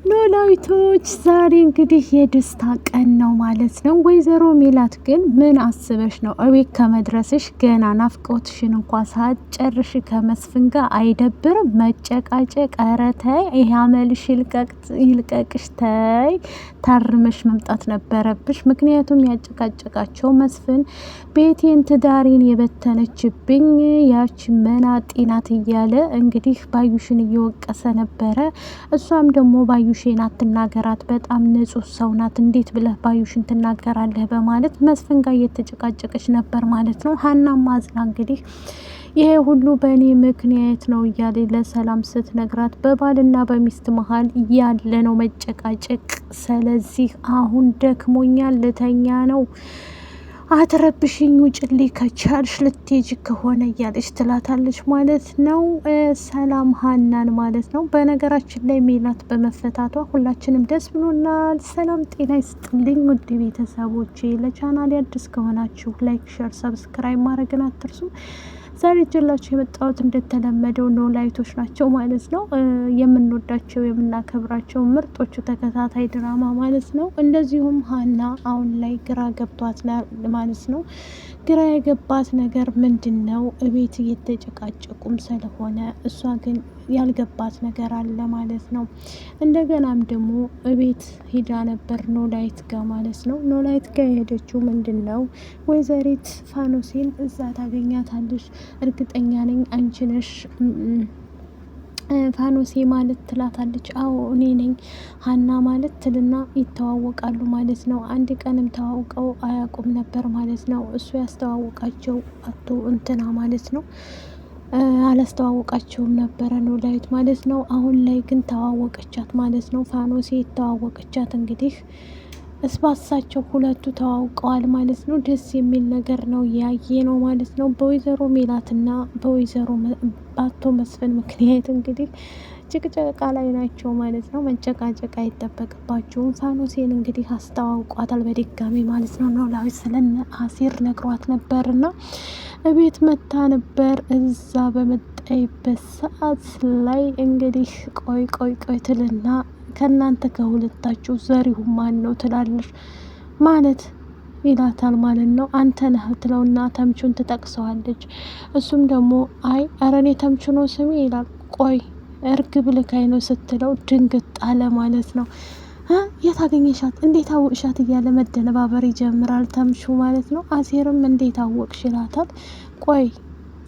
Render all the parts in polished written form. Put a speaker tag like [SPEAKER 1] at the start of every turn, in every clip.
[SPEAKER 1] ኖላዊቶች ዛሬ እንግዲህ የደስታ ቀን ነው ማለት ነው። ወይዘሮ ሜላት ግን ምን አስበሽ ነው እቤት ከመድረስሽ ገና ናፍቆትሽን እንኳ ሳትጨርሽ ከመስፍን ጋር አይደብርም? መጨቃጨቅ፣ ኧረ ተይ፣ ይሄ አመልሽ ይልቀቅሽ፣ ተይ፣ ታርመሽ መምጣት ነበረብሽ። ምክንያቱም ያጨቃጨቃቸው መስፍን ቤቴን ትዳሬን የበተነችብኝ ያች መናጤ ናት እያለ እንግዲህ ባዩሽን እየወቀሰ ነበረ። እሷም ደግሞ ባዩሽን አትናገራት፣ በጣም ንጹህ ሰው ናት፣ እንዴት ብለህ ባዩሽን ትናገራለህ? በማለት መስፍን ጋር እየተጨቃጨቀች ነበር ማለት ነው። ሀናም ማዝና እንግዲህ ይሄ ሁሉ በእኔ ምክንያት ነው እያለ ለሰላም ስትነግራት በባልና በሚስት መሀል ያለ ነው መጨቃጨቅ። ስለዚህ አሁን ደክሞኛል፣ ልተኛ ነው፣ አትረብሽኝ፣ ውጭልኝ ከቻልሽ፣ ልትሄጂ ከሆነ እያለች ትላታለች ማለት ነው። ሰላም ሀናን ማለት ነው። በነገራችን ላይ ሜላት በመፈታቷ ሁላችንም ደስ ብሎናል። ሰላም ጤና ይስጥልኝ ውድ ቤተሰቦቼ። ለቻናል አዲስ ከሆናችሁ ላይክ፣ ሸር፣ ሰብስክራይብ ማድረግን አትርሱ። ዛሬ እጅላቸው የመጣሁት እንደተለመደው ኖላዊቶች ናቸው ማለት ነው። የምንወዳቸው የምናከብራቸው ምርጦቹ ተከታታይ ድራማ ማለት ነው። እንደዚሁም ሀና አሁን ላይ ግራ ገብቷት ማለት ነው። ግራ የገባት ነገር ምንድን ነው? እቤት እየተጨቃጨቁም ስለሆነ እሷ ግን ያልገባት ነገር አለ ማለት ነው። እንደገናም ደግሞ እቤት ሂዳ ነበር ኖላዊት ጋር ማለት ነው። ኖላዊት ጋር የሄደችው ምንድን ነው? ወይዘሪት ፋኖሴን እዛ ታገኛታለች፣ እርግጠኛ ነኝ አንቺ ነሽ ፋኖሴ ማለት ትላታለች። አዎ እኔ ነኝ ሀና ማለት ትልና ይተዋወቃሉ ማለት ነው። አንድ ቀንም ተዋውቀው አያውቁም ነበር ማለት ነው። እሱ ያስተዋወቃቸው አቶ እንትና ማለት ነው አላስተዋወቃቸውም ነበረ ኖላዊት ማለት ነው። አሁን ላይ ግን ተዋወቀቻት ማለት ነው። ፋኖሴ የተዋወቀቻት እንግዲህ እስባሳቸው ሁለቱ ተዋውቀዋል ማለት ነው። ደስ የሚል ነገር ነው ያየ ነው ማለት ነው። በወይዘሮ ሜላትና በአቶ መስፍን ምክንያት እንግዲህ ጭቅጨቃ ላይ ናቸው ማለት ነው። መጨቃጨቅ አይጠበቅባቸውም። ፋኖሴን እንግዲህ አስተዋውቋታል በድጋሚ ማለት ነው። ኖላዊት ስለነ አሲር ነግሯት ነበርና እቤት መታ ነበር። እዛ በመጣይበት ሰዓት ላይ እንግዲህ ቆይ ትልና ከእናንተ ከሁለታችሁ ዘሪሁን ማን ነው ትላለች ማለት ይላታል ማለት ነው። አንተ ነህ ትለውና ተምቹን ትጠቅሰዋለች። እሱም ደግሞ አይ ኧረ እኔ ተምቹ ነው ስሜ ይላል። ቆይ እርግብ ልካይ ነው ስትለው ድንግጥ አለ ማለት ነው። የት አገኘሻት? እንዴት አወቅሻት? እያለ መደነባበር ይጀምራል ተምቹ ማለት ነው። አሴርም እንዴት አወቅሽ ይላታል። ቆይ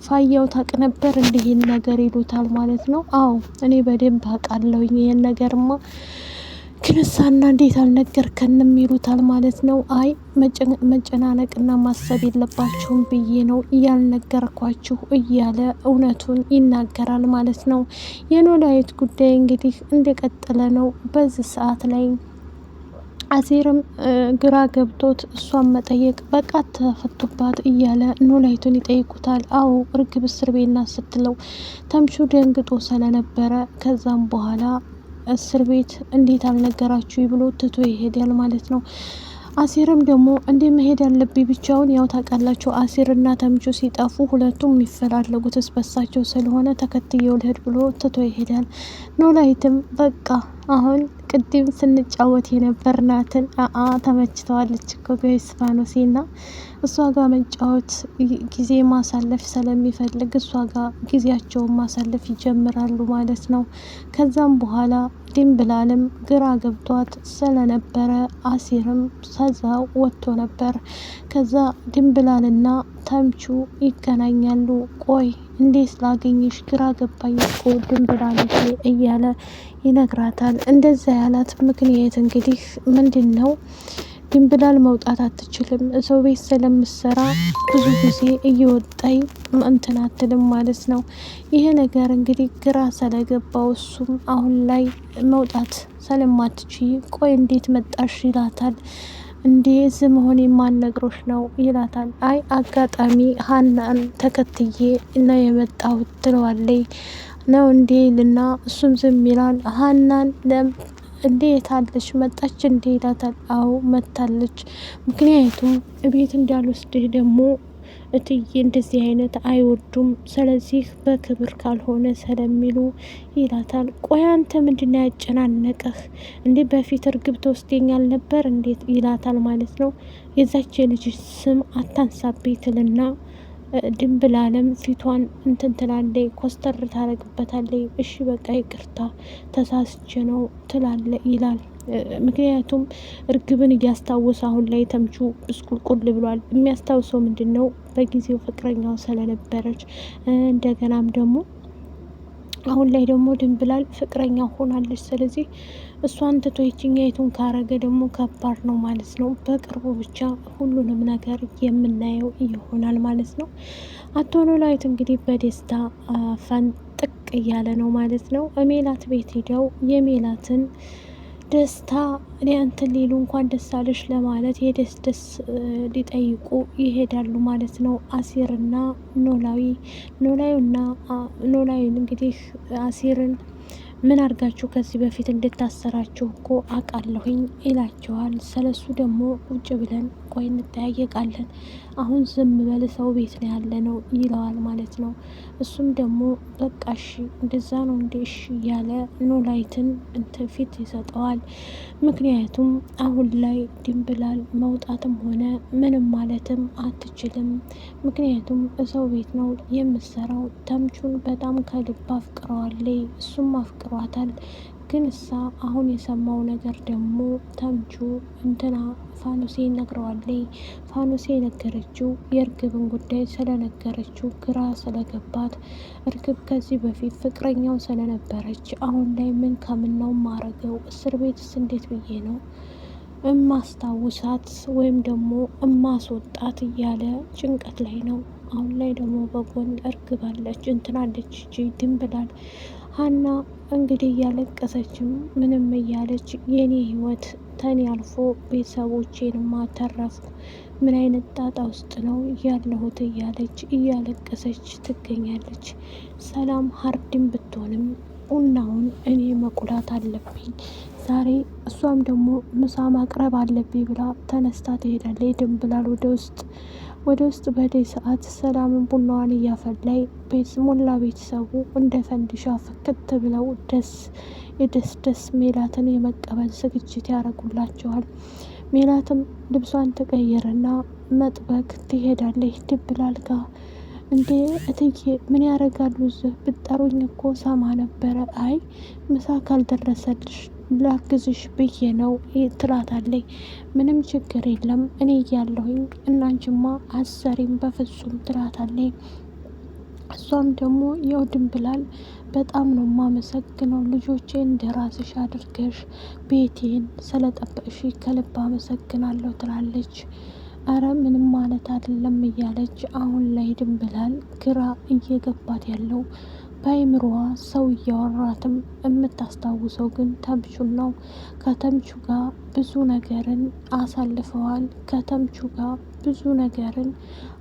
[SPEAKER 1] ፋያው ታቅ ነበር እንዲህን ነገር ይሉታል ማለት ነው። አዎ እኔ በደንብ አውቃለሁኝ ይሄን ነገርማ ክንሳና እንዴት አልነገርከንም ይሉታል ማለት ነው። አይ መጨናነቅና ማሰብ የለባችሁም ብዬ ነው እያልነገርኳችሁ እያለ እውነቱን ይናገራል ማለት ነው። የኖላዊት ጉዳይ እንግዲህ እንደቀጠለ ነው። በዚህ ሰዓት ላይ አሴርም ግራ ገብቶት እሷን መጠየቅ በቃ ተፈቶባት እያለ ኖላዊቱን ይጠይቁታል። አዎ እርግብ እስር ቤት ናት ስትለው ተምቹ ደንግጦ ስለነበረ ከዛም በኋላ እስር ቤት እንዴት አልነገራችሁ ብሎ ትቶ ይሄዳል ማለት ነው። አሴርም ደግሞ እንዴ መሄድ ያለብኝ ብቻውን፣ ያው ታውቃላችሁ አሴርና ተምቹ ሲጠፉ ሁለቱም የሚፈላለጉት እስበሳቸው ስለሆነ ተከትየው ልሄድ ብሎ ትቶ ይሄዳል። ኖላዊትም በቃ አሁን ቅድም ስንጫወት የነበርናትን ተመችተዋለች እኮ ጋይስ ፋኖሴና እሷ ጋር መጫወት ጊዜ ማሳለፍ ስለሚፈልግ እሷ ጋር ጊዜያቸውን ማሳለፍ ይጀምራሉ ማለት ነው። ከዛም በኋላ ድንብላልም ግራ ገብቷት ስለነበረ አሲርም ሰዛ ወጥቶ ነበር። ከዛ ድንብላልና ተምቹ ይገናኛሉ። ቆይ እንዴት ላገኝሽ ግራ ገባኝ እኮ ድንብላልሽ እያለ ይነግራታል። እንደዛ ያላት ምክንያት እንግዲህ ምንድን ነው? ድንብላል መውጣት አትችልም፣ ሰው ቤት ስለምሰራ ብዙ ጊዜ እየወጣይ እንትን አትልም ማለት ነው። ይሄ ነገር እንግዲህ ግራ ስለገባው እሱም አሁን ላይ መውጣት ስለማትችይ ቆይ እንዴት መጣሽ ይላታል። እንዴ እዚህ መሆን የማነግሮሽ ነው ይላታል። አይ አጋጣሚ ሀናን ተከትዬ ነው የመጣሁት ትለዋለይ። ነው እንዴ ልና እሱም ዝም ይላል። ሀናን እንዴት አለች መጣች እንዴ ይላታል። አዎ መታለች፣ ምክንያቱም ቤት እንዳልወስድህ ደግሞ እትዬ እንደዚህ አይነት አይወዱም፣ ስለዚህ በክብር ካልሆነ ስለሚሉ ይላታል። ቆይ አንተ ምንድነው ያጨናነቀህ እንዴ? በፊት እርግብ ተወስደኛል ነበር እንዴት ይላታል ማለት ነው። የዛች የልጅ ስም አታንሳቤ ትልና ድንብላለም ፊቷን እንትን ትላለች፣ ኮስተር ታረግበታለች። እሺ በቃ ይቅርታ ተሳስቼ ነው ትላለ ይላል። ምክንያቱም እርግብን እያስታወሰ አሁን ላይ ተምቹ ብስቁልቁል ብሏል። የሚያስታውሰው ምንድን ነው? በጊዜው ፍቅረኛው ስለነበረች እንደገናም ደግሞ አሁን ላይ ደግሞ ድንብላል ፍቅረኛ ሆናለች። ስለዚህ እሷን ትቶ ይችኛይቱን ካረገ ደግሞ ከባድ ነው ማለት ነው። በቅርቡ ብቻ ሁሉንም ነገር የምናየው ይሆናል ማለት ነው። አቶ ኖላዊት እንግዲህ በደስታ ፈንጥቅ እያለ ነው ማለት ነው። ሜላት ቤት ሄደው የሜላትን ደስታ እንትን ሊሉ እንኳን ደስ አለሽ ለማለት የደስ ደስ ሊጠይቁ ይሄዳሉ ማለት ነው። አሲርና ኖላዊን እንግዲህ አሲርን ምን አድርጋችሁ ከዚህ በፊት እንድታሰራችሁ እኮ አውቃለሁኝ ይላቸዋል። ስለሱ ደግሞ ውጭ ብለን ቆይ እንጠያየቃለን፣ አሁን ዝም በል ሰው ቤት ነው ያለ ነው ይለዋል ማለት ነው። እሱም ደግሞ በቃ እሺ እንደዛ ነው እንዴ እሺ እያለ ኖላዊትን ፊት ይሰጠዋል። ምክንያቱም አሁን ላይ ድንብላል መውጣትም ሆነ ምንም ማለትም አትችልም። ምክንያቱም ሰው ቤት ነው የምሰራው። ተምቹን በጣም ከልብ አፍቅረዋለይ፣ እሱም አፍቅሯታል። ግን እሳ አሁን የሰማው ነገር ደግሞ ተምቹ እንትና ፋኖሴ ነግረዋለይ። ፋኖሴ የነገረችው የእርግብን ጉዳይ ስለነገረችው ግራ ስለገባት፣ እርግብ ከዚህ በፊት ፍቅረኛው ስለነበረች አሁን ላይ ምን ከምን ነው ማረገው፣ እስር ቤትስ እንዴት ብዬ ነው እማስታውሳት ወይም ደግሞ እማስወጣት እያለ ጭንቀት ላይ ነው። አሁን ላይ ደግሞ በጎን እርግብ አለች እንትናለች ድንብላል ሀና እንግዲህ እያለቀሰችም ምንም እያለች የኔ ህይወት ተኔ አልፎ ቤተሰቦቼንማ ተረፍኩ፣ ምን አይነት ጣጣ ውስጥ ነው ያለሁት እያለች እያለቀሰች ትገኛለች። ሰላም ሀርድም ብትሆንም ቡናውን እኔ መቁላት አለብኝ ዛሬ፣ እሷም ደግሞ ምሳ ማቅረብ አለብኝ ብላ ተነስታ ትሄዳለች። ድንብላል ወደ ውስጥ በደይ ሰዓት ሰላምን ቡናዋን እያፈላይ ሞላ ቤተሰቡ እንደ ፈንዲሻ ፍክት ብለው ደስ ሜላትን የመቀበል ዝግጅት ያደርጉላቸዋል። ሜላትም ልብሷን ተቀየረና መጥበቅ ትሄዳለች ድንብላል ጋር። እንዴ እትዬ ምን ያደርጋሉ እዚህ? ብጠሩኝ እኮ ሰማ ነበረ። አይ ምሳ ካልደረሰልሽ ላግዝሽ ብዬ ነው ትላታለች። ምንም ችግር የለም እኔ እያለሁኝ እናንችማ አሰሪም በፍጹም ትላታለች። እሷም ደግሞ ያው ድንብላል በጣም ነው ማመሰግነው ልጆቼ እንደ ራስሽ አድርገሽ ቤቴን ስለጠበቅሽ ከልብ አመሰግናለሁ ትላለች። አረ ምንም ማለት አይደለም እያለች አሁን ላይ ድንብላል ግራ እየገባት ያለው በአይምሮዋ ሰው እያወራትም የምታስታውሰው ግን ተምቹን ነው። ከተምቹ ጋር ብዙ ነገርን አሳልፈዋል። ከተምቹ ጋር ብዙ ነገርን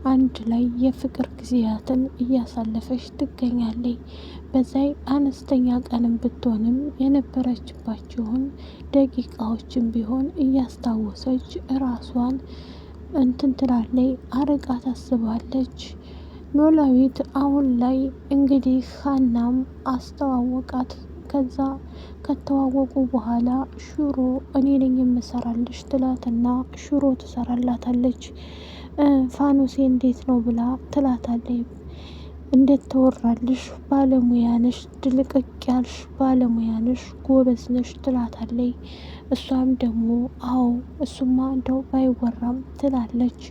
[SPEAKER 1] አንድ ላይ የፍቅር ጊዜያትን እያሳለፈች ትገኛለች። በዛይ አነስተኛ ቀንም ብትሆንም የነበረችባቸውን ደቂቃዎችን ቢሆን እያስታወሰች ራሷን እንትን ትላለች፣ አርቃ ታስባለች። ኖላዊት አሁን ላይ እንግዲህ ሀናም አስተዋወቃት። ከዛ ከተዋወቁ በኋላ ሽሮ እኔ ነኝ የምሰራልሽ ትላትና ሽሮ ትሰራላታለች። ፋኖሴ እንዴት ነው ብላ ትላታለች። እንዴት ተወራልሽ፣ ባለሙያነሽ፣ ድልቅቅ ያልሽ ባለሙያነሽ፣ ጎበዝነሽ ትላታለች። እሷም ደግሞ አዎ እሱማ እንደው ባይወራም ትላለች።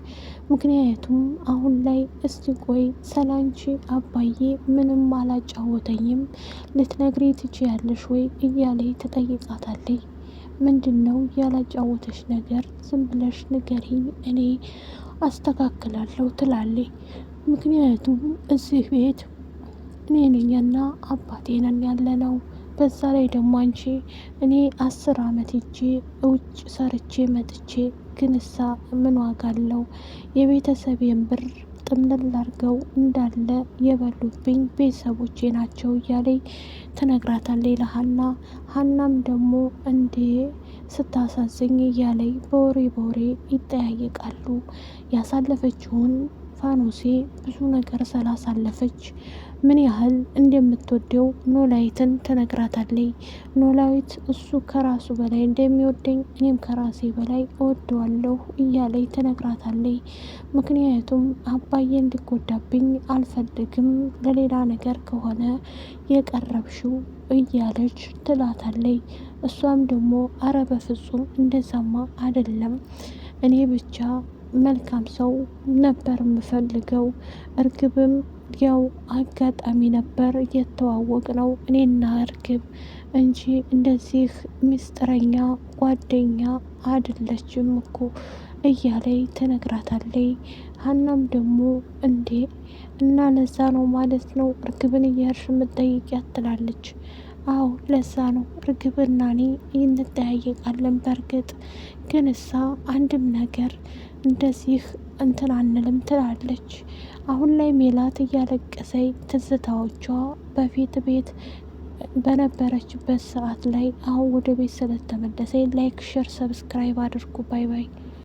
[SPEAKER 1] ምክንያቱም አሁን ላይ እስቲ ቆይ ሰላንቺ አባዬ ምንም አላጫወተኝም ልትነግሪ ትችያለሽ ወይ እያለች ትጠይቃታለች። ምንድን ነው ያላጫወተሽ ነገር? ዝም ብለሽ ንገሪኝ እኔ አስተካክላለሁ ትላለች። ምክንያቱም እዚህ ቤት እኔ ነኝና አባቴ ነን ያለ ነው። በዛ ላይ ደግሞ አንቺ እኔ 10 አመት ሄጄ ውጭ ሰርቼ መጥቼ ግንሳ ምን ዋጋ አለው? የቤተሰቤን ብር ጥምልል አርገው እንዳለ የበሉብኝ ቤተሰቦቼ ናቸው እያለኝ ትነግራታለች ለሀና። ሀናም ደግሞ እንዴ ስታሳዝኝ እያለኝ በወሬ ይጠያየቃሉ። ያሳለፈችውን ፋኖሴ ብዙ ነገር ስላሳለፈች ምን ያህል እንደምትወደው ኖላዊትን ትነግራታለች። ኖላዊት እሱ ከራሱ በላይ እንደሚወደኝ እኔም ከራሴ በላይ እወደዋለሁ እያለች ትነግራታለች። ምክንያቱም አባዬ እንዲጎዳብኝ አልፈልግም፣ ለሌላ ነገር ከሆነ የቀረብሽው እያለች ትላታለች። እሷም ደግሞ አረ በፍጹም እንደዛማ አይደለም፣ እኔ ብቻ መልካም ሰው ነበር የምፈልገው። እርግብም ያው አጋጣሚ ነበር የተዋወቅ ነው እኔና እርግብ እንጂ እንደዚህ ምስጢረኛ ጓደኛ አይደለችም እኮ እያለይ ትነግራታለይ። ሀናም ደግሞ እንዴ እና ለዛ ነው ማለት ነው እርግብን እየሄድሽ የምትጠይቂያት ትላለች። አዎ ለዛ ነው እርግብና እኔ እንጠያየቃለን። በእርግጥ ግን እሳ አንድም ነገር እንደዚህ እንትን አንልም ትላለች። አሁን ላይ ሜላት እያለቀሰኝ ትዝታዎቿ በፊት ቤት በነበረችበት ሰዓት ላይ አሁን ወደ ቤት ስለተመለሰ ላይክ፣ ሸር፣ ሰብስክራይብ አድርጉ። ባይ ባይ።